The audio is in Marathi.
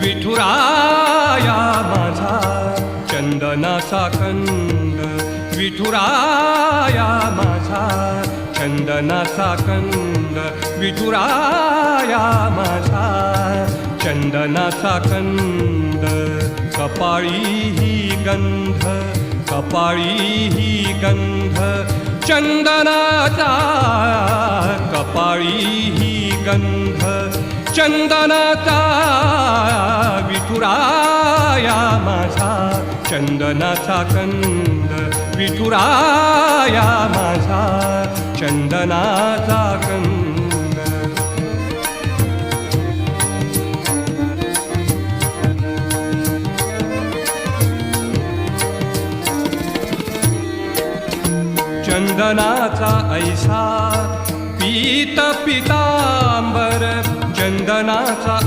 विठुराया माझा चंदनाचा कंद, विठुराया माझा चंदनाचा कंद, विठुराया माझा चंदनाचा कंद. कपाळी ही गंध, कपाळी ही गंध चंदनाचा, कपाळी ही गंध चंदनाचा. विठुराया माझा चंदनाचा कंद, विठुराया माझा चंदनाचा कंद. चंदनाचा ऐसा पीत पितांबर, चंदनाचा